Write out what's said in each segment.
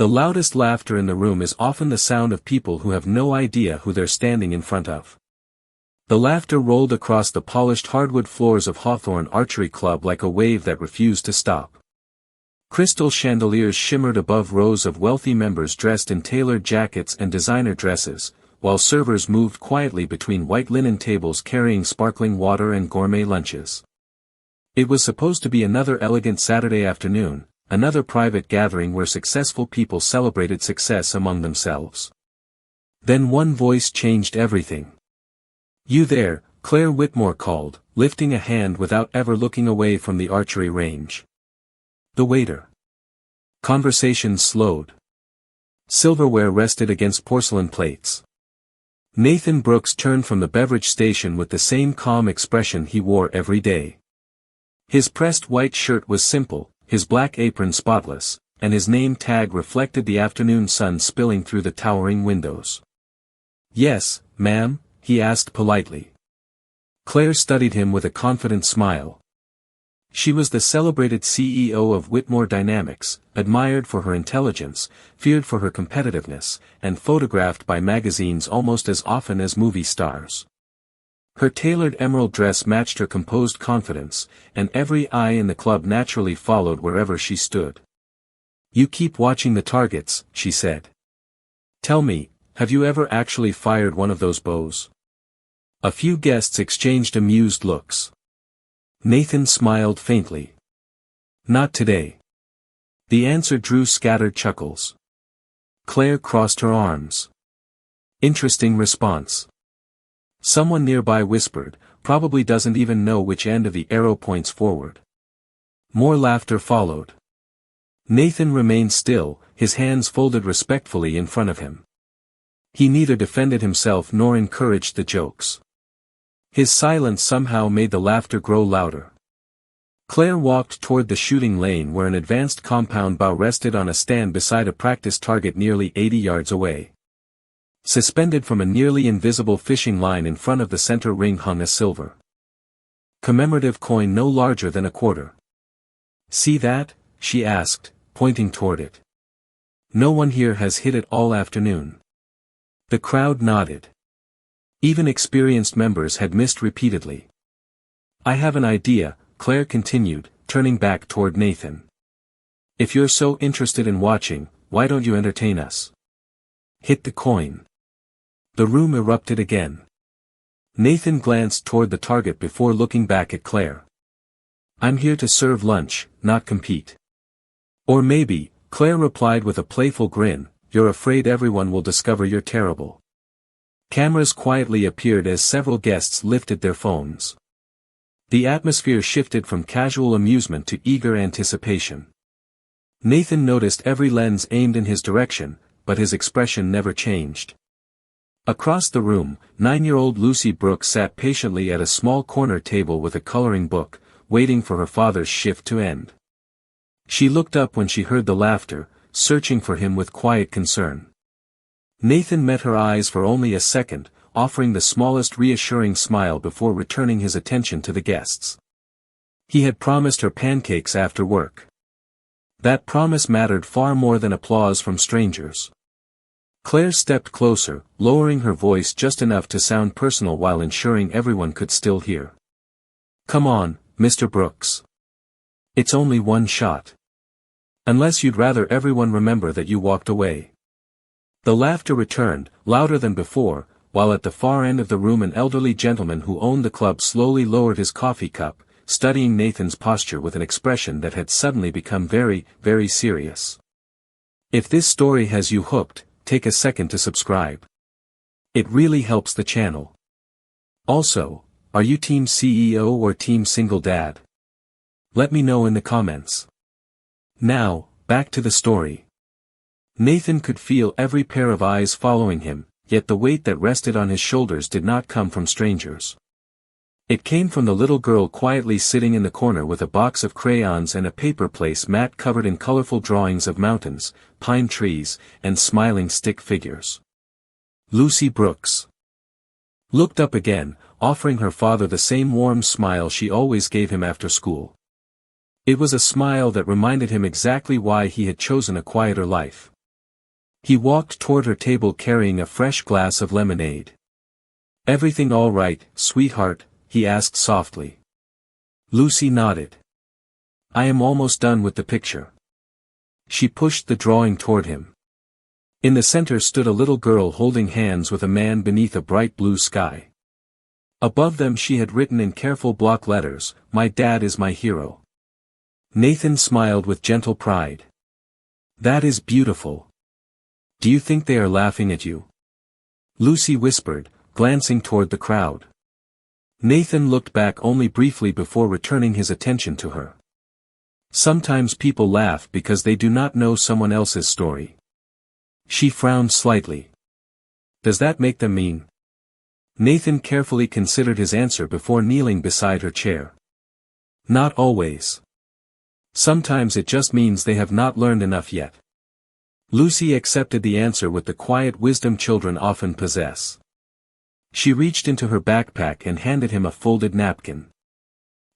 The loudest laughter in the room is often the sound of people who have no idea who they're standing in front of. The laughter rolled across the polished hardwood floors of Hawthorne Archery Club like a wave that refused to stop. Crystal chandeliers shimmered above rows of wealthy members dressed in tailored jackets and designer dresses, while servers moved quietly between white linen tables carrying sparkling water and gourmet lunches. It was supposed to be another elegant Saturday afternoon, another private gathering where successful people celebrated success among themselves. Then one voice changed everything. "You there," Claire Whitmore called, lifting a hand without ever looking away from the archery range. The waiter. Conversation slowed. Silverware rested against porcelain plates. Nathan Brooks turned from the beverage station with the same calm expression he wore every day. His pressed white shirt was simple, his black apron spotless, and his name tag reflected the afternoon sun spilling through the towering windows. "Yes, ma'am?" he asked politely. Claire studied him with a confident smile. She was the celebrated CEO of Whitmore Dynamics, admired for her intelligence, feared for her competitiveness, and photographed by magazines almost as often as movie stars. Her tailored emerald dress matched her composed confidence, and every eye in the club naturally followed wherever she stood. "You keep watching the targets," she said. "Tell me, have you ever actually fired one of those bows?" A few guests exchanged amused looks. Nathan smiled faintly. "Not today." The answer drew scattered chuckles. Claire crossed her arms. "Interesting response." Someone nearby whispered, "Probably doesn't even know which end of the arrow points forward." More laughter followed. Nathan remained still, his hands folded respectfully in front of him. He neither defended himself nor encouraged the jokes. His silence somehow made the laughter grow louder. Claire walked toward the shooting lane where an advanced compound bow rested on a stand beside a practice target nearly 80 yards away. Suspended from a nearly invisible fishing line in front of the center ring hung a silver commemorative coin no larger than a quarter. "See that?" she asked, pointing toward it. "No one here has hit it all afternoon." The crowd nodded. Even experienced members had missed repeatedly. "I have an idea," Claire continued, turning back toward Nathan. "If you're so interested in watching, why don't you entertain us? Hit the coin." The room erupted again. Nathan glanced toward the target before looking back at Claire. "I'm here to serve lunch, not compete." "Or maybe," Claire replied with a playful grin, "you're afraid everyone will discover you're terrible." Cameras quietly appeared as several guests lifted their phones. The atmosphere shifted from casual amusement to eager anticipation. Nathan noticed every lens aimed in his direction, but his expression never changed. Across the room, 9-year-old Lucy Brooks sat patiently at a small corner table with a coloring book, waiting for her father's shift to end. She looked up when she heard the laughter, searching for him with quiet concern. Nathan met her eyes for only a second, offering the smallest reassuring smile before returning his attention to the guests. He had promised her pancakes after work. That promise mattered far more than applause from strangers. Claire stepped closer, lowering her voice just enough to sound personal while ensuring everyone could still hear. "Come on, Mr. Brooks. It's only one shot. Unless you'd rather everyone remember that you walked away." The laughter returned, louder than before, while at the far end of the room an elderly gentleman who owned the club slowly lowered his coffee cup, studying Nathan's posture with an expression that had suddenly become very, very serious. If this story has you hooked, take a second to subscribe. It really helps the channel. Also, are you Team CEO or Team Single Dad? Let me know in the comments. Now, back to the story. Nathan could feel every pair of eyes following him, yet the weight that rested on his shoulders did not come from strangers. It came from the little girl quietly sitting in the corner with a box of crayons and a paper place mat covered in colorful drawings of mountains, pine trees, and smiling stick figures. Lucy Brooks looked up again, offering her father the same warm smile she always gave him after school. It was a smile that reminded him exactly why he had chosen a quieter life. He walked toward her table carrying a fresh glass of lemonade. "Everything all right, sweetheart?" he asked softly. Lucy nodded. "I am almost done with the picture." She pushed the drawing toward him. In the center stood a little girl holding hands with a man beneath a bright blue sky. Above them she had written in careful block letters, "My dad is my hero." Nathan smiled with gentle pride. "That is beautiful. Do you think they are laughing at you?" Lucy whispered, glancing toward the crowd. Nathan looked back only briefly before returning his attention to her. "Sometimes people laugh because they do not know someone else's story." She frowned slightly. "Does that make them mean?" Nathan carefully considered his answer before kneeling beside her chair. "Not always. Sometimes it just means they have not learned enough yet." Lucy accepted the answer with the quiet wisdom children often possess. She reached into her backpack and handed him a folded napkin.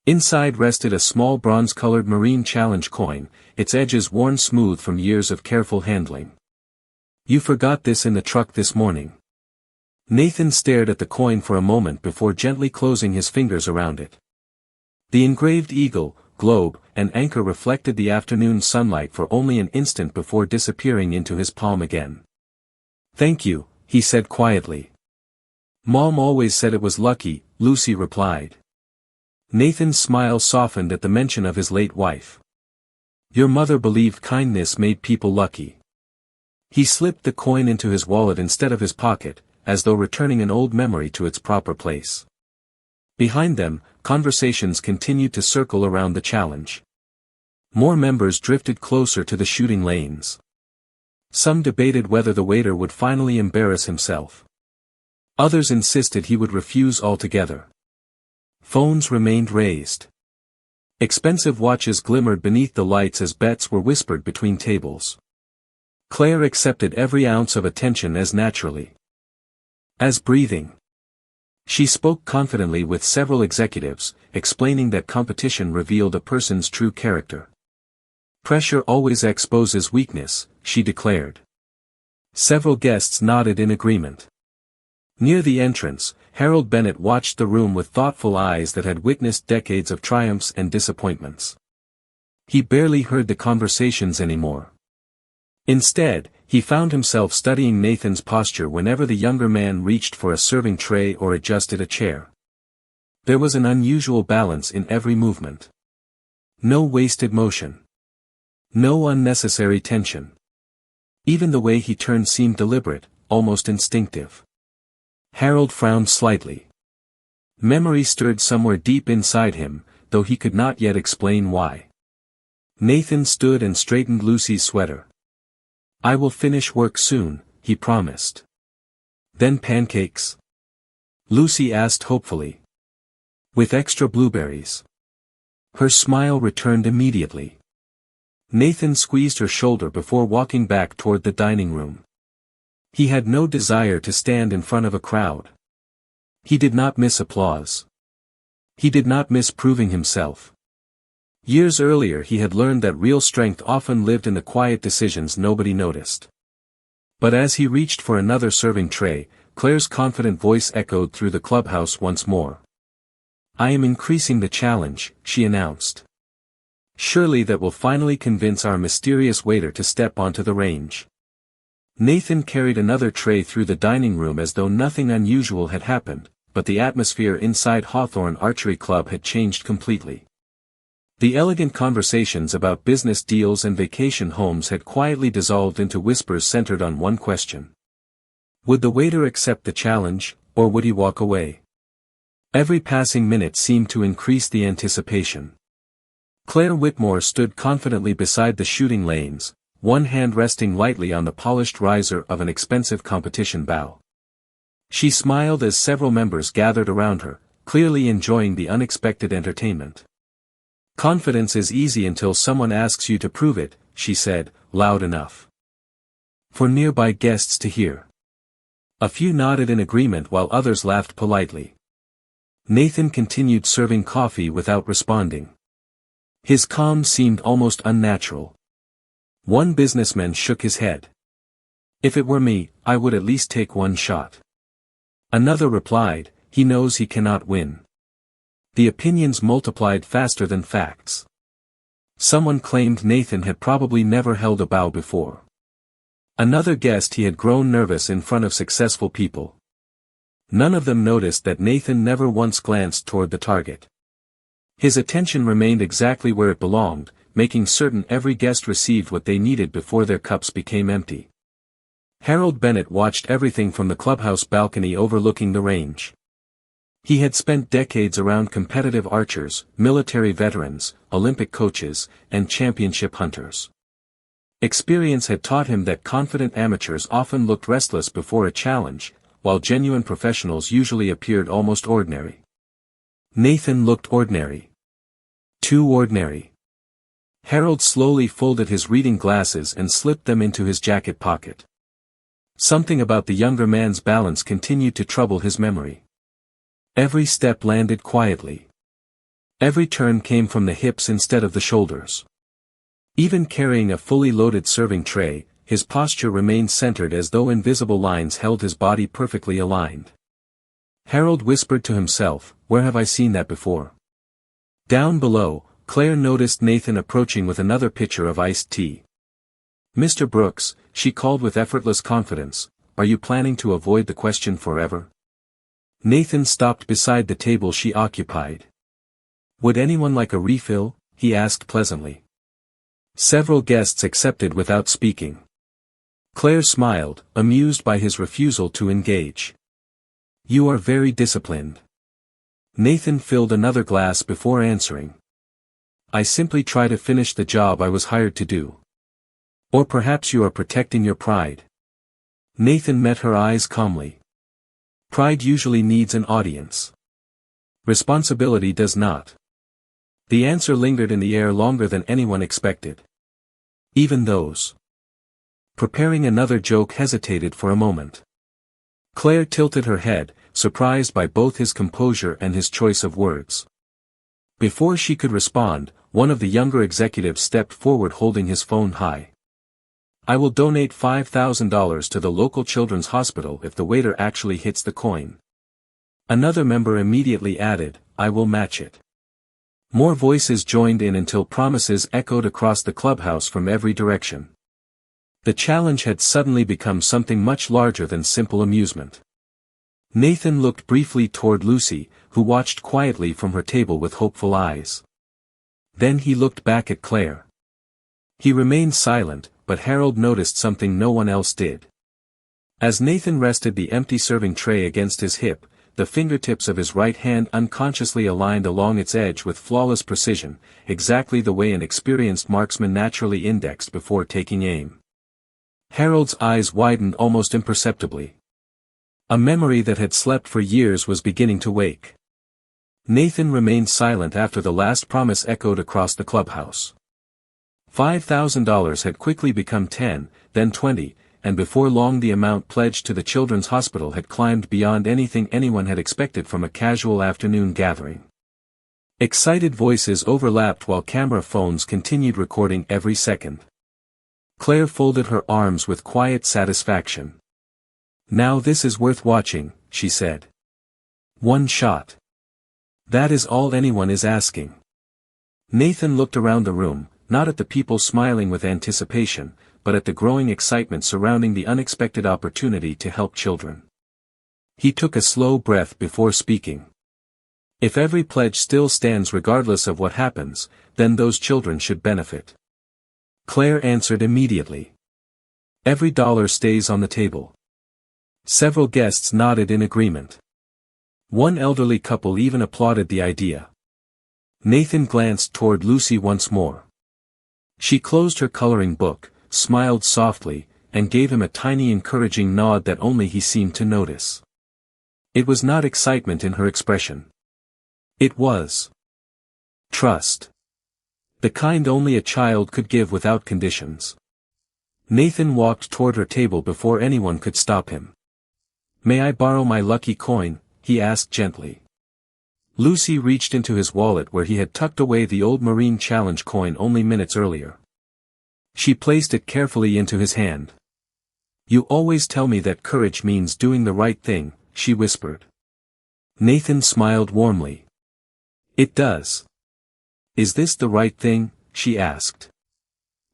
Inside rested a small bronze-colored Marine Challenge coin, its edges worn smooth from years of careful handling. "You forgot this in the truck this morning." Nathan stared at the coin for a moment before gently closing his fingers around it. The engraved eagle, globe, and anchor reflected the afternoon sunlight for only an instant before disappearing into his palm again. "Thank you," he said quietly. "Mom always said it was lucky," Lucy replied. Nathan's smile softened at the mention of his late wife. "Your mother believed kindness made people lucky." He slipped the coin into his wallet instead of his pocket, as though returning an old memory to its proper place. Behind them, conversations continued to circle around the challenge. More members drifted closer to the shooting lanes. Some debated whether the waiter would finally embarrass himself. Others insisted he would refuse altogether. Phones remained raised. Expensive watches glimmered beneath the lights as bets were whispered between tables. Claire accepted every ounce of attention as naturally as breathing. She spoke confidently with several executives, explaining that competition revealed a person's true character. "Pressure always exposes weakness," she declared. Several guests nodded in agreement. Near the entrance, Harold Bennett watched the room with thoughtful eyes that had witnessed decades of triumphs and disappointments. He barely heard the conversations anymore. Instead, he found himself studying Nathan's posture whenever the younger man reached for a serving tray or adjusted a chair. There was an unusual balance in every movement. No wasted motion. No unnecessary tension. Even the way he turned seemed deliberate, almost instinctive. Harold frowned slightly. Memory stirred somewhere deep inside him, though he could not yet explain why. Nathan stood and straightened Lucy's sweater. "I will finish work soon," he promised. "Then pancakes?" Lucy asked hopefully. "With extra blueberries." Her smile returned immediately. Nathan squeezed her shoulder before walking back toward the dining room. He had no desire to stand in front of a crowd. He did not miss applause. He did not miss proving himself. Years earlier he had learned that real strength often lived in the quiet decisions nobody noticed. But as he reached for another serving tray, Claire's confident voice echoed through the clubhouse once more. "I am increasing the challenge," she announced. "Surely that will finally convince our mysterious waiter to step onto the range." Nathan carried another tray through the dining room as though nothing unusual had happened, but the atmosphere inside Hawthorne Archery Club had changed completely. The elegant conversations about business deals and vacation homes had quietly dissolved into whispers centered on one question. Would the waiter accept the challenge, or would he walk away? Every passing minute seemed to increase the anticipation. Claire Whitmore stood confidently beside the shooting lanes, one hand resting lightly on the polished riser of an expensive competition bow. She smiled as several members gathered around her, clearly enjoying the unexpected entertainment. "Confidence is easy until someone asks you to prove it," she said, loud enough for nearby guests to hear. A few nodded in agreement while others laughed politely. Nathan continued serving coffee without responding. His calm seemed almost unnatural. One businessman shook his head. If it were me, I would at least take one shot. Another replied, he knows he cannot win. The opinions multiplied faster than facts. Someone claimed Nathan had probably never held a bow before. Another guessed he had grown nervous in front of successful people. None of them noticed that Nathan never once glanced toward the target. His attention remained exactly where it belonged, making certain every guest received what they needed before their cups became empty. Harold Bennett watched everything from the clubhouse balcony overlooking the range. He had spent decades around competitive archers, military veterans, Olympic coaches, and championship hunters. Experience had taught him that confident amateurs often looked restless before a challenge, while genuine professionals usually appeared almost ordinary. Nathan looked ordinary. Too ordinary. Harold slowly folded his reading glasses and slipped them into his jacket pocket. Something about the younger man's balance continued to trouble his memory. Every step landed quietly. Every turn came from the hips instead of the shoulders. Even carrying a fully loaded serving tray, his posture remained centered as though invisible lines held his body perfectly aligned. Harold whispered to himself, "Where have I seen that before?" Down below, Claire noticed Nathan approaching with another pitcher of iced tea. "Mr. Brooks," she called with effortless confidence, "are you planning to avoid the question forever?" Nathan stopped beside the table she occupied. "Would anyone like a refill?" he asked pleasantly. Several guests accepted without speaking. Claire smiled, amused by his refusal to engage. "You are very disciplined." Nathan filled another glass before answering. "I simply try to finish the job I was hired to do." "Or perhaps you are protecting your pride." Nathan met her eyes calmly. "Pride usually needs an audience. Responsibility does not." The answer lingered in the air longer than anyone expected. Even those preparing another joke hesitated for a moment. Claire tilted her head, surprised by both his composure and his choice of words. Before she could respond, one of the younger executives stepped forward holding his phone high. "I will donate $5,000 to the local children's hospital if the waiter actually hits the coin." Another member immediately added, "I will match it." More voices joined in until promises echoed across the clubhouse from every direction. The challenge had suddenly become something much larger than simple amusement. Nathan looked briefly toward Lucy, who watched quietly from her table with hopeful eyes. Then he looked back at Claire. He remained silent, but Harold noticed something no one else did. As Nathan rested the empty serving tray against his hip, the fingertips of his right hand unconsciously aligned along its edge with flawless precision, exactly the way an experienced marksman naturally indexed before taking aim. Harold's eyes widened almost imperceptibly. A memory that had slept for years was beginning to wake. Nathan remained silent after the last promise echoed across the clubhouse. $5,000 had quickly become 10, then 20, and before long the amount pledged to the children's hospital had climbed beyond anything anyone had expected from a casual afternoon gathering. Excited voices overlapped while camera phones continued recording every second. Claire folded her arms with quiet satisfaction. "Now this is worth watching," she said. "One shot. That is all anyone is asking." Nathan looked around the room, not at the people smiling with anticipation, but at the growing excitement surrounding the unexpected opportunity to help children. He took a slow breath before speaking. "If every pledge still stands regardless of what happens, then those children should benefit." Claire answered immediately. "Every dollar stays on the table." Several guests nodded in agreement. One elderly couple even applauded the idea. Nathan glanced toward Lucy once more. She closed her coloring book, smiled softly, and gave him a tiny encouraging nod that only he seemed to notice. It was not excitement in her expression. It was trust. The kind only a child could give without conditions. Nathan walked toward her table before anyone could stop him. "May I borrow my lucky coin?" he asked gently. Lucy reached into his wallet where he had tucked away the old Marine Challenge coin only minutes earlier. She placed it carefully into his hand. You always tell me that courage means doing the right thing, she whispered. Nathan smiled warmly. It does. Is this the right thing? She asked.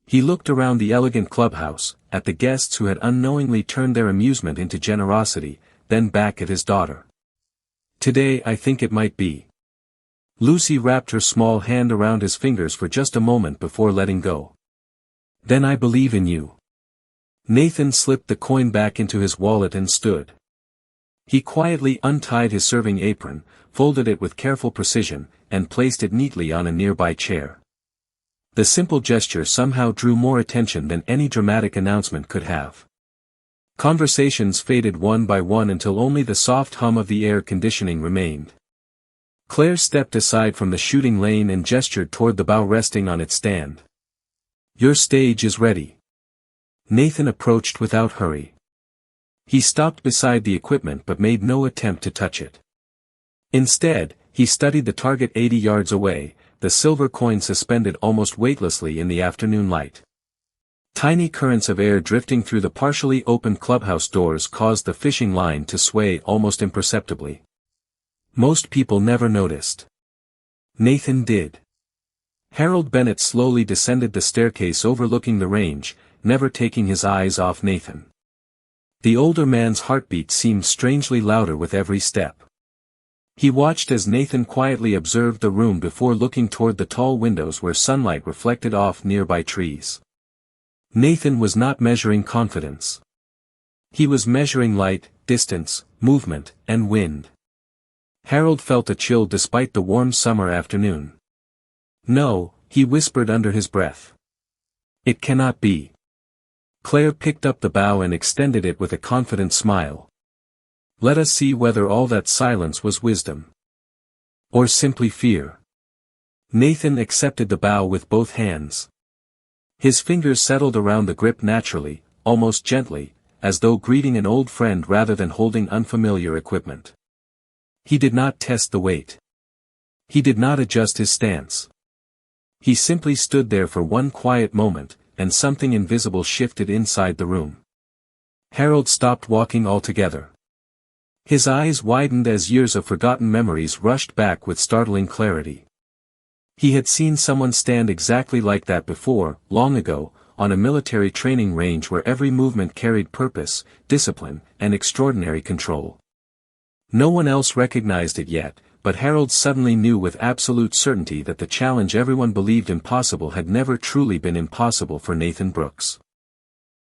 He looked around the elegant clubhouse, at the guests who had unknowingly turned their amusement into generosity, then back at his daughter. Today I think it might be. Lucy wrapped her small hand around his fingers for just a moment before letting go. Then I believe in you. Nathan slipped the coin back into his wallet and stood. He quietly untied his serving apron, folded it with careful precision, and placed it neatly on a nearby chair. The simple gesture somehow drew more attention than any dramatic announcement could have. Conversations faded one by one until only the soft hum of the air conditioning remained. Claire stepped aside from the shooting lane and gestured toward the bow resting on its stand. Your stage is ready. Nathan approached without hurry. He stopped beside the equipment but made no attempt to touch it. Instead, he studied the target 80 yards away, the silver coin suspended almost weightlessly in the afternoon light. Tiny currents of air drifting through the partially opened clubhouse doors caused the fishing line to sway almost imperceptibly. Most people never noticed. Nathan did. Harold Bennett slowly descended the staircase overlooking the range, never taking his eyes off Nathan. The older man's heartbeat seemed strangely louder with every step. He watched as Nathan quietly observed the room before looking toward the tall windows where sunlight reflected off nearby trees. Nathan was not measuring confidence. He was measuring light, distance, movement, and wind. Harold felt a chill despite the warm summer afternoon. No, he whispered under his breath. It cannot be. Claire picked up the bow and extended it with a confident smile. Let us see whether all that silence was wisdom. Or simply fear. Nathan accepted the bow with both hands. His fingers settled around the grip naturally, almost gently, as though greeting an old friend rather than holding unfamiliar equipment. He did not test the weight. He did not adjust his stance. He simply stood there for one quiet moment, and something invisible shifted inside the room. Harold stopped walking altogether. His eyes widened as years of forgotten memories rushed back with startling clarity. He had seen someone stand exactly like that before, long ago, on a military training range where every movement carried purpose, discipline, and extraordinary control. No one else recognized it yet, but Harold suddenly knew with absolute certainty that the challenge everyone believed impossible had never truly been impossible for Nathan Brooks.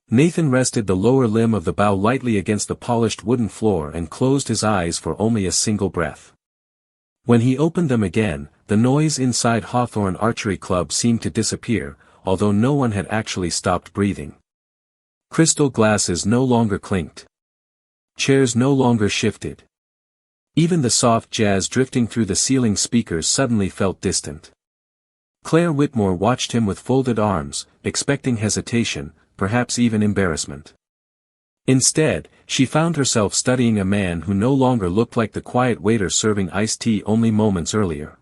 Nathan rested the lower limb of the bow lightly against the polished wooden floor and closed his eyes for only a single breath. When he opened them again, the noise inside Hawthorne Archery Club seemed to disappear, although no one had actually stopped breathing. Crystal glasses no longer clinked. Chairs no longer shifted. Even the soft jazz drifting through the ceiling speakers suddenly felt distant. Claire Whitmore watched him with folded arms, expecting hesitation, perhaps even embarrassment. Instead, she found herself studying a man who no longer looked like the quiet waiter serving iced tea only moments earlier.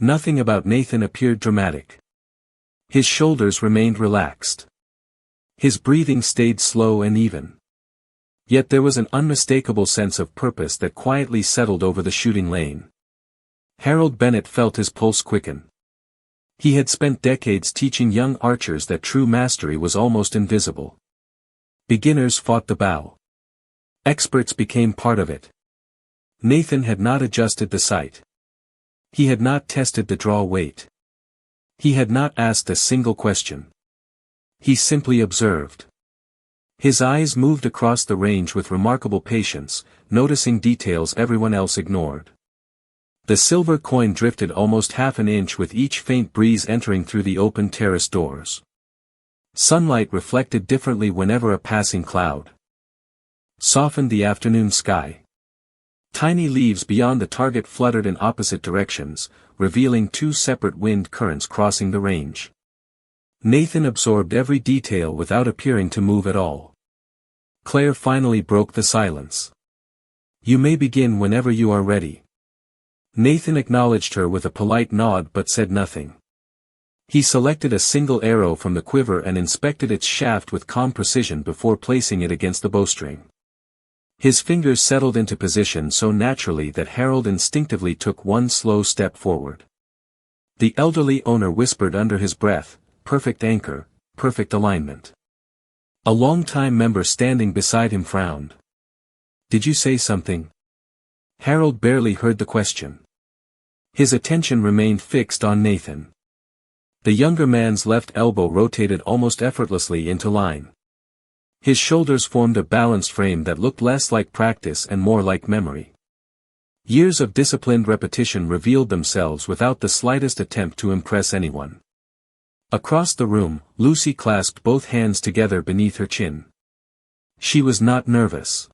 Nothing about Nathan appeared dramatic. His shoulders remained relaxed. His breathing stayed slow and even. Yet there was an unmistakable sense of purpose that quietly settled over the shooting lane. Harold Bennett felt his pulse quicken. He had spent decades teaching young archers that true mastery was almost invisible. Beginners fought the bow. Experts became part of it. Nathan had not adjusted the sight. He had not tested the draw weight. He had not asked a single question. He simply observed. His eyes moved across the range with remarkable patience, noticing details everyone else ignored. The silver coin drifted almost half an inch with each faint breeze entering through the open terrace doors. Sunlight reflected differently whenever a passing cloud softened the afternoon sky. Tiny leaves beyond the target fluttered in opposite directions, revealing two separate wind currents crossing the range. Nathan absorbed every detail without appearing to move at all. Claire finally broke the silence. You may begin whenever you are ready. Nathan acknowledged her with a polite nod but said nothing. He selected a single arrow from the quiver and inspected its shaft with calm precision before placing it against the bowstring. His fingers settled into position so naturally that Harold instinctively took one slow step forward. The elderly owner whispered under his breath, "Perfect anchor, perfect alignment." A long-time member standing beside him frowned. "Did you say something?" Harold barely heard the question. His attention remained fixed on Nathan. The younger man's left elbow rotated almost effortlessly into line. His shoulders formed a balanced frame that looked less like practice and more like memory. Years of disciplined repetition revealed themselves without the slightest attempt to impress anyone. Across the room, Lucy clasped both hands together beneath her chin. She was not nervous.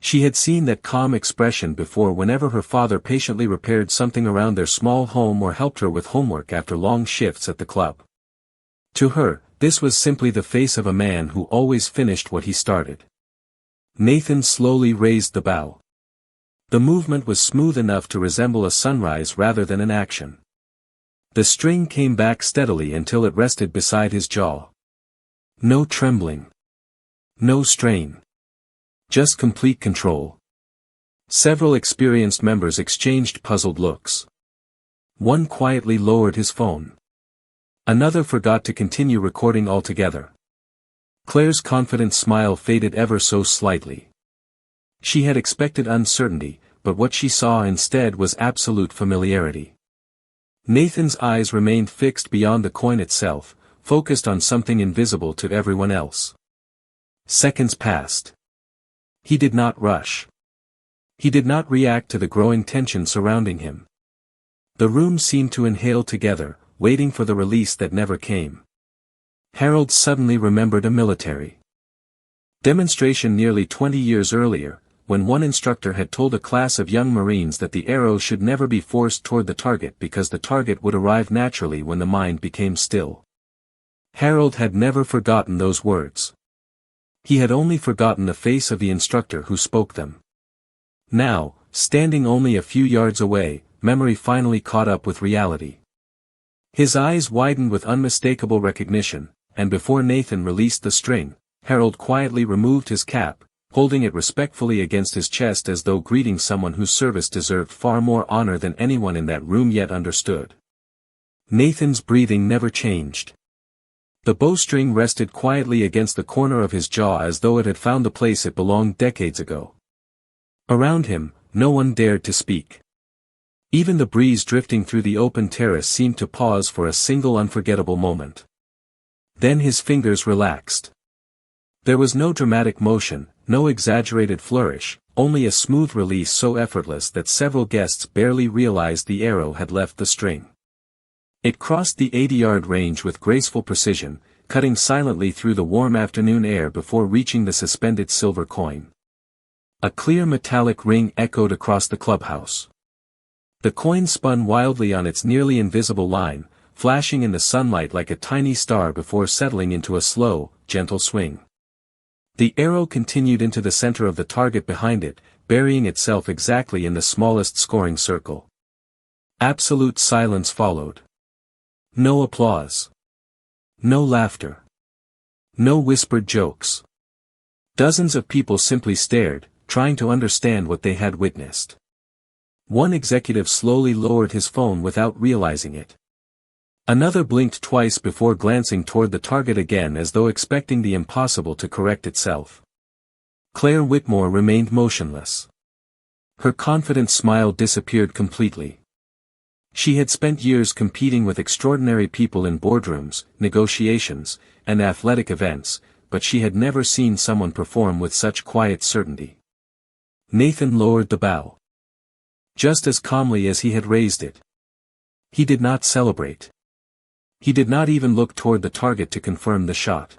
She had seen that calm expression before whenever her father patiently repaired something around their small home or helped her with homework after long shifts at the club. To her, this was simply the face of a man who always finished what he started. Nathan slowly raised the bow. The movement was smooth enough to resemble a sunrise rather than an action. The string came back steadily until it rested beside his jaw. No trembling. No strain. Just complete control. Several experienced members exchanged puzzled looks. One quietly lowered his phone. Another forgot to continue recording altogether. Claire's confident smile faded ever so slightly. She had expected uncertainty, but what she saw instead was absolute familiarity. Nathan's eyes remained fixed beyond the coin itself, focused on something invisible to everyone else. Seconds passed. He did not rush. He did not react to the growing tension surrounding him. The room seemed to inhale together, waiting for the release that never came. Harold suddenly remembered a military demonstration nearly 20 years earlier, when one instructor had told a class of young Marines that the arrow should never be forced toward the target because the target would arrive naturally when the mind became still. Harold had never forgotten those words. He had only forgotten the face of the instructor who spoke them. Now, standing only a few yards away, memory finally caught up with reality. His eyes widened with unmistakable recognition, and before Nathan released the string, Harold quietly removed his cap, holding it respectfully against his chest as though greeting someone whose service deserved far more honor than anyone in that room yet understood. Nathan's breathing never changed. The bowstring rested quietly against the corner of his jaw as though it had found the place it belonged decades ago. Around him, no one dared to speak. Even the breeze drifting through the open terrace seemed to pause for a single unforgettable moment. Then his fingers relaxed. There was no dramatic motion, no exaggerated flourish, only a smooth release so effortless that several guests barely realized the arrow had left the string. It crossed the 80-yard range with graceful precision, cutting silently through the warm afternoon air before reaching the suspended silver coin. A clear metallic ring echoed across the clubhouse. The coin spun wildly on its nearly invisible line, flashing in the sunlight like a tiny star before settling into a slow, gentle swing. The arrow continued into the center of the target behind it, burying itself exactly in the smallest scoring circle. Absolute silence followed. No applause. No laughter. No whispered jokes. Dozens of people simply stared, trying to understand what they had witnessed. One executive slowly lowered his phone without realizing it. Another blinked twice before glancing toward the target again as though expecting the impossible to correct itself. Claire Whitmore remained motionless. Her confident smile disappeared completely. She had spent years competing with extraordinary people in boardrooms, negotiations, and athletic events, but she had never seen someone perform with such quiet certainty. Nathan lowered the bow. Just as calmly as he had raised it. He did not celebrate. He did not even look toward the target to confirm the shot.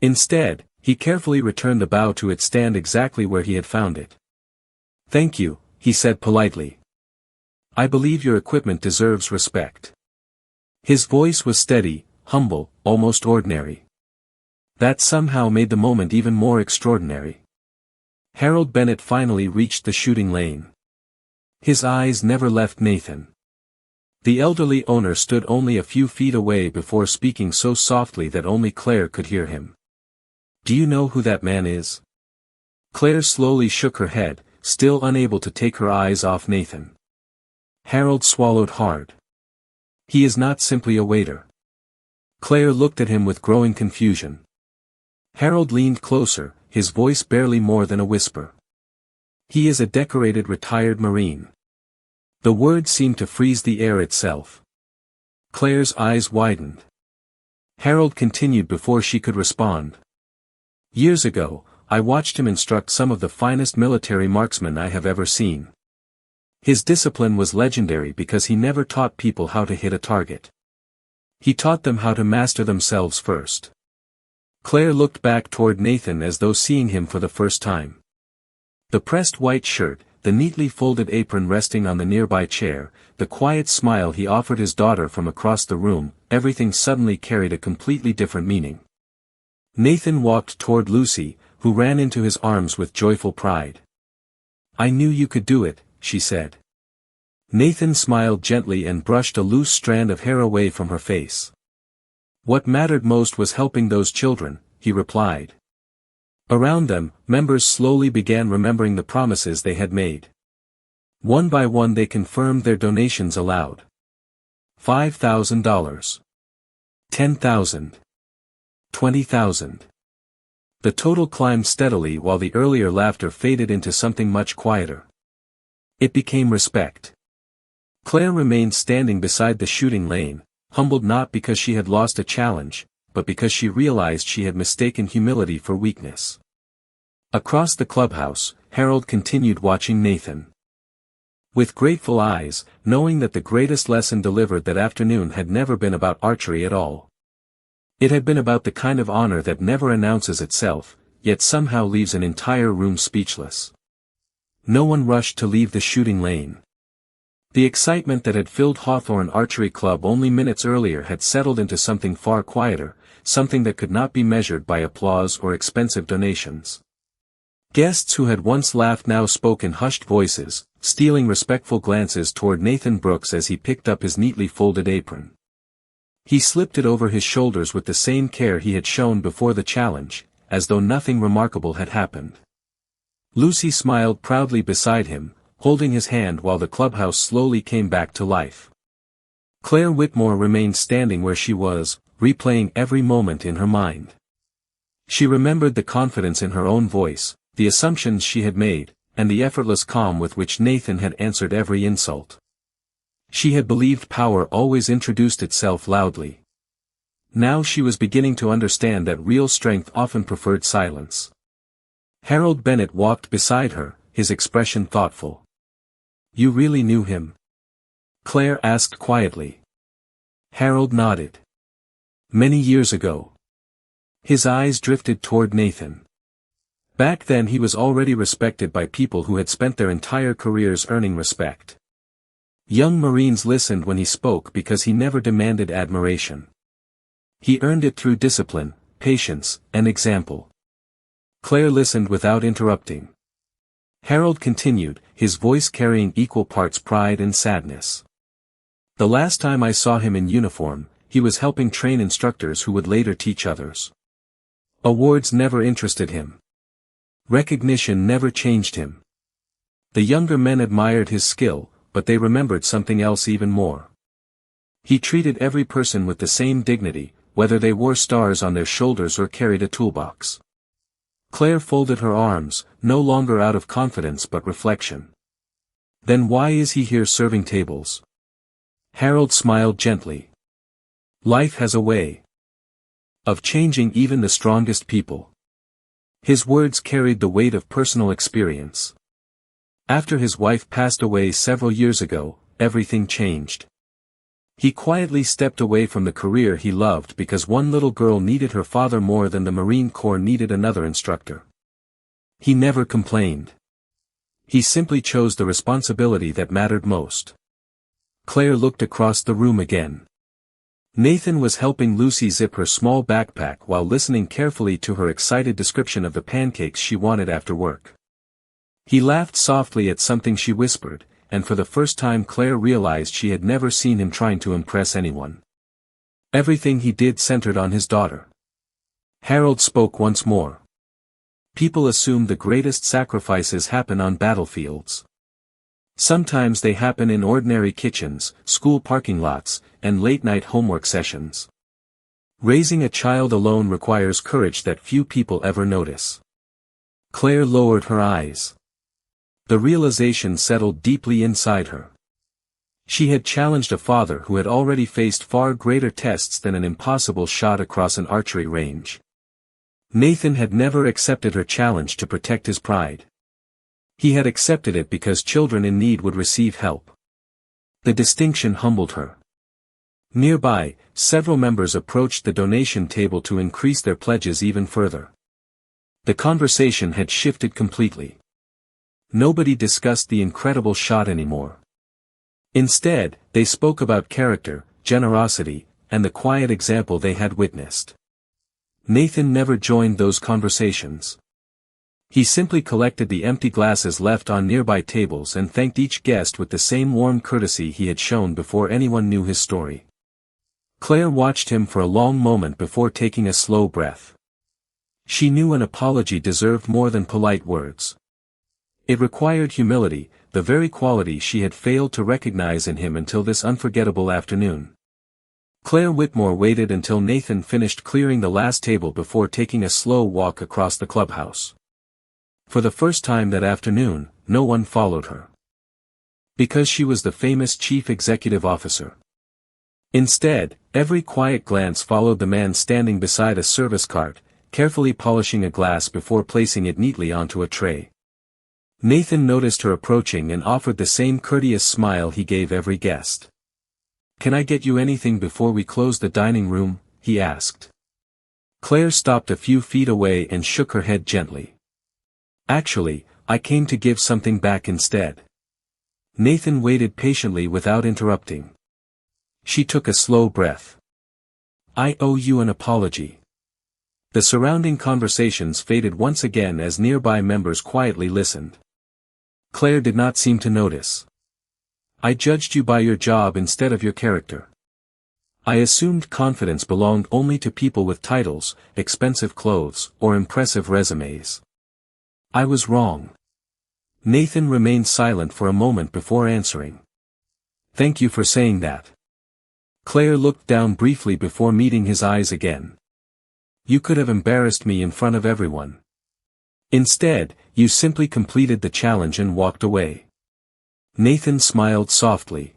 Instead, he carefully returned the bow to its stand exactly where he had found it. "Thank you," he said politely. "I believe your equipment deserves respect." His voice was steady, humble, almost ordinary. That somehow made the moment even more extraordinary. Harold Bennett finally reached the shooting lane. His eyes never left Nathan. The elderly owner stood only a few feet away before speaking so softly that only Claire could hear him. "Do you know who that man is?" Claire slowly shook her head, still unable to take her eyes off Nathan. Harold swallowed hard. "He is not simply a waiter." Claire looked at him with growing confusion. Harold leaned closer, his voice barely more than a whisper. "He is a decorated retired Marine." The word seemed to freeze the air itself. Claire's eyes widened. Harold continued before she could respond. "Years ago, I watched him instruct some of the finest military marksmen I have ever seen. His discipline was legendary because he never taught people how to hit a target. He taught them how to master themselves first." Claire looked back toward Nathan as though seeing him for the first time. The pressed white shirt, the neatly folded apron resting on the nearby chair, the quiet smile he offered his daughter from across the room, everything suddenly carried a completely different meaning. Nathan walked toward Lucy, who ran into his arms with joyful pride. "I knew you could do it," she said. Nathan smiled gently and brushed a loose strand of hair away from her face. "What mattered most was helping those children," he replied. Around them, members slowly began remembering the promises they had made. One by one they confirmed their donations aloud. $5,000. $10,000. $20,000. The total climbed steadily while the earlier laughter faded into something much quieter. It became respect. Claire remained standing beside the shooting lane, humbled not because she had lost a challenge, but because she realized she had mistaken humility for weakness. Across the clubhouse, Harold continued watching Nathan. With grateful eyes, knowing that the greatest lesson delivered that afternoon had never been about archery at all. It had been about the kind of honor that never announces itself, yet somehow leaves an entire room speechless. No one rushed to leave the shooting lane. The excitement that had filled Hawthorne Archery Club only minutes earlier had settled into something far quieter, something that could not be measured by applause or expensive donations. Guests who had once laughed now spoke in hushed voices, stealing respectful glances toward Nathan Brooks as he picked up his neatly folded apron. He slipped it over his shoulders with the same care he had shown before the challenge, as though nothing remarkable had happened. Lucy smiled proudly beside him, holding his hand while the clubhouse slowly came back to life. Claire Whitmore remained standing where she was, replaying every moment in her mind. She remembered the confidence in her own voice, the assumptions she had made, and the effortless calm with which Nathan had answered every insult. She had believed power always introduced itself loudly. Now she was beginning to understand that real strength often preferred silence. Harold Bennett walked beside her, his expression thoughtful. "You really knew him?" Claire asked quietly. Harold nodded. "Many years ago." His eyes drifted toward Nathan. Back then he was already respected by people who had spent their entire careers earning respect. Young Marines listened when he spoke because he never demanded admiration. He earned it through discipline, patience, and example. Claire listened without interrupting. Harold continued, his voice carrying equal parts pride and sadness. "The last time I saw him in uniform, he was helping train instructors who would later teach others. Awards never interested him. Recognition never changed him. The younger men admired his skill, but they remembered something else even more. He treated every person with the same dignity, whether they wore stars on their shoulders or carried a toolbox." Claire folded her arms, no longer out of confidence but reflection. "Then why is he here serving tables?" Harold smiled gently. "Life has a way of changing even the strongest people." His words carried the weight of personal experience. After his wife passed away several years ago, everything changed. He quietly stepped away from the career he loved because one little girl needed her father more than the Marine Corps needed another instructor. He never complained. He simply chose the responsibility that mattered most. Claire looked across the room again. Nathan was helping Lucy zip her small backpack while listening carefully to her excited description of the pancakes she wanted after work. He laughed softly at something she whispered, and for the first time Claire realized she had never seen him trying to impress anyone. Everything he did centered on his daughter. Harold spoke once more. People assume the greatest sacrifices happen on battlefields. Sometimes they happen in ordinary kitchens, school parking lots, and late-night homework sessions. Raising a child alone requires courage that few people ever notice. Claire lowered her eyes. The realization settled deeply inside her. She had challenged a father who had already faced far greater tests than an impossible shot across an archery range. Nathan had never accepted her challenge to protect his pride. He had accepted it because children in need would receive help. The distinction humbled her. Nearby, several members approached the donation table to increase their pledges even further. The conversation had shifted completely. Nobody discussed the incredible shot anymore. Instead, they spoke about character, generosity, and the quiet example they had witnessed. Nathan never joined those conversations. He simply collected the empty glasses left on nearby tables and thanked each guest with the same warm courtesy he had shown before anyone knew his story. Claire watched him for a long moment before taking a slow breath. She knew an apology deserved more than polite words. It required humility, the very quality she had failed to recognize in him until this unforgettable afternoon. Claire Whitmore waited until Nathan finished clearing the last table before taking a slow walk across the clubhouse. For the first time that afternoon, no one followed her. Because she was the famous chief executive officer. Instead, every quiet glance followed the man standing beside a service cart, carefully polishing a glass before placing it neatly onto a tray. Nathan noticed her approaching and offered the same courteous smile he gave every guest. "Can I get you anything before we close the dining room?" he asked. Claire stopped a few feet away and shook her head gently. "Actually, I came to give something back instead." Nathan waited patiently without interrupting. She took a slow breath. "I owe you an apology." The surrounding conversations faded once again as nearby members quietly listened. Claire did not seem to notice. "I judged you by your job instead of your character. I assumed confidence belonged only to people with titles, expensive clothes, or impressive resumes. I was wrong." Nathan remained silent for a moment before answering. "Thank you for saying that." Claire looked down briefly before meeting his eyes again. "You could have embarrassed me in front of everyone. Instead, you simply completed the challenge and walked away." Nathan smiled softly.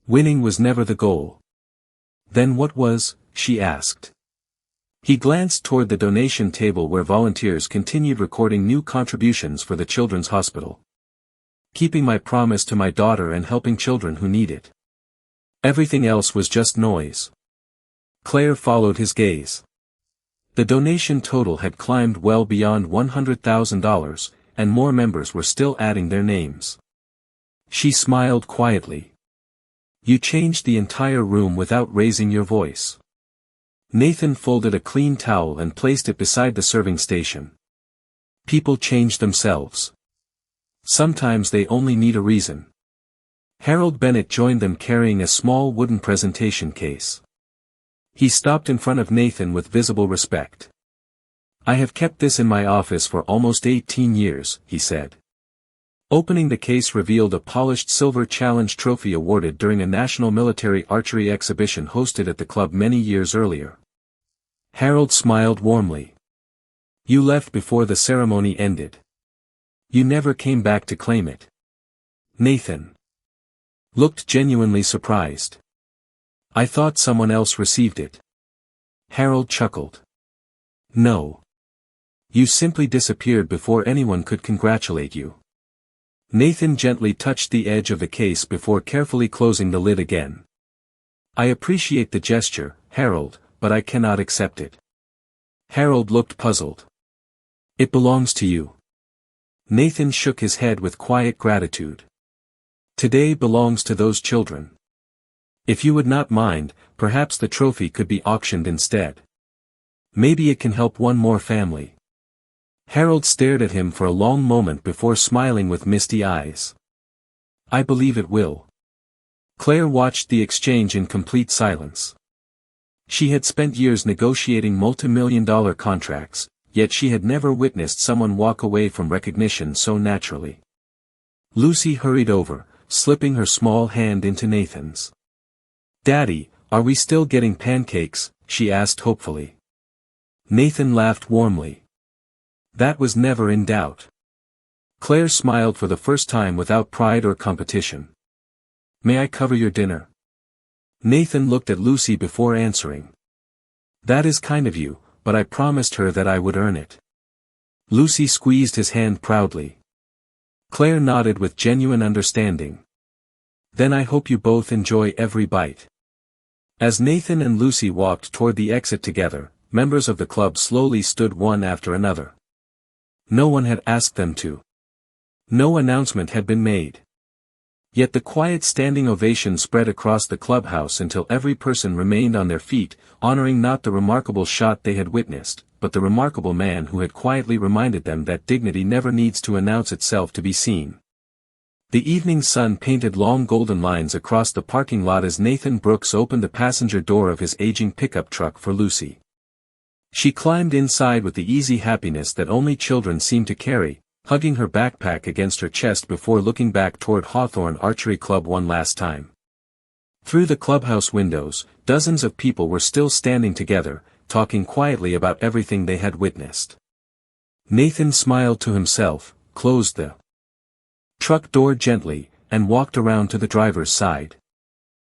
Winning was never the goal. "Then what was?" she asked. He glanced toward the donation table where volunteers continued recording new contributions for the children's hospital. "Keeping my promise to my daughter and helping children who need it. Everything else was just noise." Claire followed his gaze. The donation total had climbed well beyond $100,000, and more members were still adding their names. She smiled quietly. "You changed the entire room without raising your voice." Nathan folded a clean towel and placed it beside the serving station. "People change themselves. Sometimes they only need a reason." Harold Bennett joined them carrying a small wooden presentation case. He stopped in front of Nathan with visible respect. "I have kept this in my office for almost 18 years, he said. Opening the case revealed a polished silver challenge trophy awarded during a national military archery exhibition hosted at the club many years earlier. Harold smiled warmly. "You left before the ceremony ended. You never came back to claim it." Nathan looked genuinely surprised. "I thought someone else received it." Harold chuckled. "No. You simply disappeared before anyone could congratulate you." Nathan gently touched the edge of the case before carefully closing the lid again. "I appreciate the gesture, Harold, but I cannot accept it." Harold looked puzzled. "It belongs to you." Nathan shook his head with quiet gratitude. "Today belongs to those children. If you would not mind, perhaps the trophy could be auctioned instead. Maybe it can help one more family." Harold stared at him for a long moment before smiling with misty eyes. I believe it will. Claire watched the exchange in complete silence. She had spent years negotiating multi-million-dollar contracts, yet she had never witnessed someone walk away from recognition so naturally. Lucy hurried over, slipping her small hand into Nathan's. "Daddy, are we still getting pancakes?" she asked hopefully. Nathan laughed warmly. That was never in doubt. Claire smiled for the first time without pride or competition. "May I cover your dinner?" Nathan looked at Lucy before answering. "That is kind of you, but I promised her that I would earn it." Lucy squeezed his hand proudly. Claire nodded with genuine understanding. "Then I hope you both enjoy every bite." As Nathan and Lucy walked toward the exit together, members of the club slowly stood one after another. No one had asked them to. No announcement had been made. Yet the quiet standing ovation spread across the clubhouse until every person remained on their feet, honoring not the remarkable shot they had witnessed, but the remarkable man who had quietly reminded them that dignity never needs to announce itself to be seen. The evening sun painted long golden lines across the parking lot as Nathan Brooks opened the passenger door of his aging pickup truck for Lucy. She climbed inside with the easy happiness that only children seem to carry, hugging her backpack against her chest before looking back toward Hawthorne Archery Club one last time. Through the clubhouse windows, dozens of people were still standing together, talking quietly about everything they had witnessed. Nathan smiled to himself, closed the truck door gently, and walked around to the driver's side.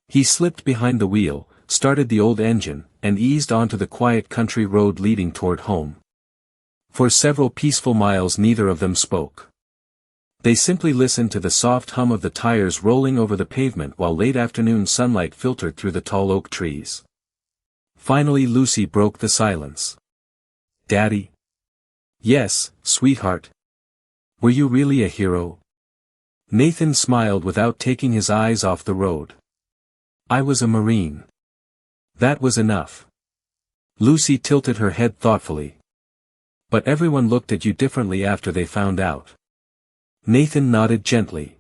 He slipped behind the wheel, started the old engine, and eased onto the quiet country road leading toward home. For several peaceful miles neither of them spoke. They simply listened to the soft hum of the tires rolling over the pavement while late afternoon sunlight filtered through the tall oak trees. Finally Lucy broke the silence. "Daddy?" "Yes, sweetheart. Were you really a hero?" Nathan smiled without taking his eyes off the road. "I was a Marine." That was enough. Lucy tilted her head thoughtfully. "But everyone looked at you differently after they found out." Nathan nodded gently.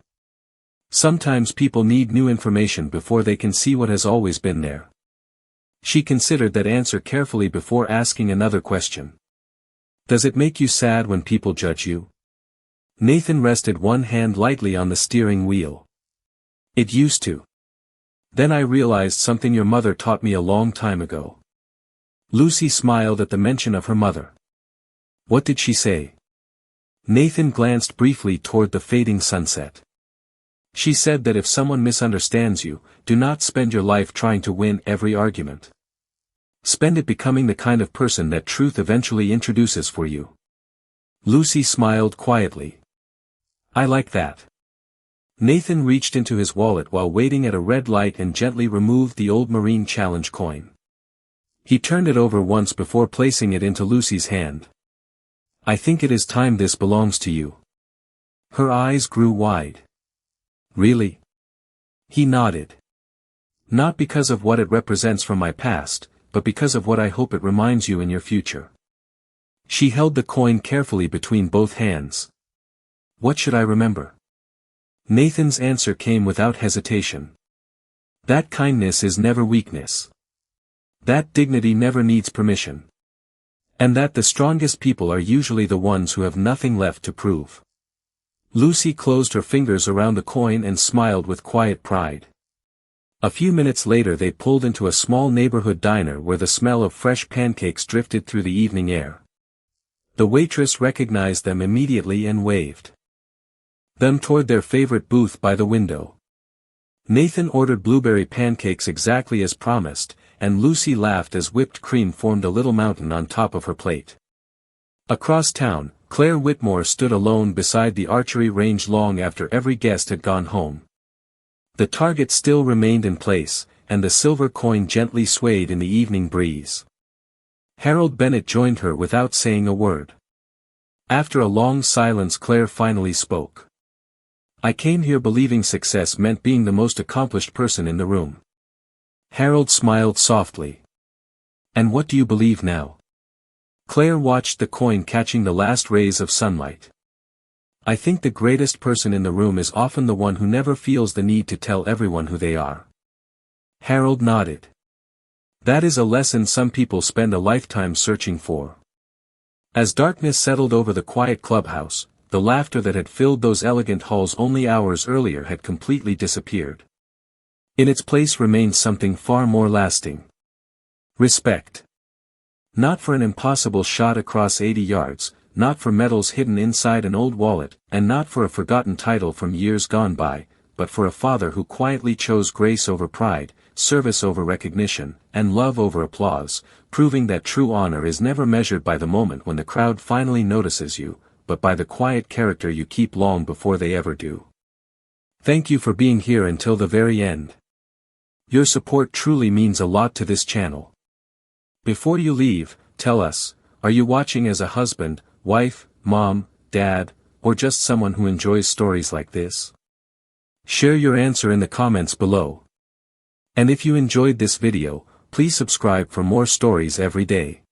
"Sometimes people need new information before they can see what has always been there." She considered that answer carefully before asking another question. "Does it make you sad when people judge you?" Nathan rested one hand lightly on the steering wheel. "It used to. Then I realized something your mother taught me a long time ago." Lucy smiled at the mention of her mother. "What did she say?" Nathan glanced briefly toward the fading sunset. "She said that if someone misunderstands you, do not spend your life trying to win every argument. Spend it becoming the kind of person that truth eventually introduces for you." Lucy smiled quietly. "I like that." Nathan reached into his wallet while waiting at a red light and gently removed the old Marine Challenge coin. He turned it over once before placing it into Lucy's hand. "I think it is time this belongs to you." Her eyes grew wide. "Really?" He nodded. "Not because of what it represents from my past, but because of what I hope it reminds you in your future." She held the coin carefully between both hands. "What should I remember?" Nathan's answer came without hesitation. "That kindness is never weakness. That dignity never needs permission. And that the strongest people are usually the ones who have nothing left to prove." Lucy closed her fingers around the coin and smiled with quiet pride. A few minutes later they pulled into a small neighborhood diner where the smell of fresh pancakes drifted through the evening air. The waitress recognized them immediately and waved them toward their favorite booth by the window. Nathan ordered blueberry pancakes exactly as promised, and Lucy laughed as whipped cream formed a little mountain on top of her plate. Across town, Claire Whitmore stood alone beside the archery range long after every guest had gone home. The target still remained in place, and the silver coin gently swayed in the evening breeze. Harold Bennett joined her without saying a word. After a long silence Claire finally spoke. "I came here believing success meant being the most accomplished person in the room." Harold smiled softly. "And what do you believe now?" Claire watched the coin catching the last rays of sunlight. I think the greatest person in the room is often the one who never feels the need to tell everyone who they are. Harold nodded. That is a lesson some people spend a lifetime searching for. As darkness settled over the quiet clubhouse, the laughter that had filled those elegant halls only hours earlier had completely disappeared. In its place remained something far more lasting. Respect. Not for an impossible shot across 80 yards, not for medals hidden inside an old wallet, and not for a forgotten title from years gone by, but for a father who quietly chose grace over pride, service over recognition, and love over applause, proving that true honor is never measured by the moment when the crowd finally notices you, but by the quiet character you keep long before they ever do. Thank you for being here until the very end. Your support truly means a lot to this channel. Before you leave, tell us, are you watching as a husband, wife, mom, dad, or just someone who enjoys stories like this? Share your answer in the comments below. And if you enjoyed this video, please subscribe for more stories every day.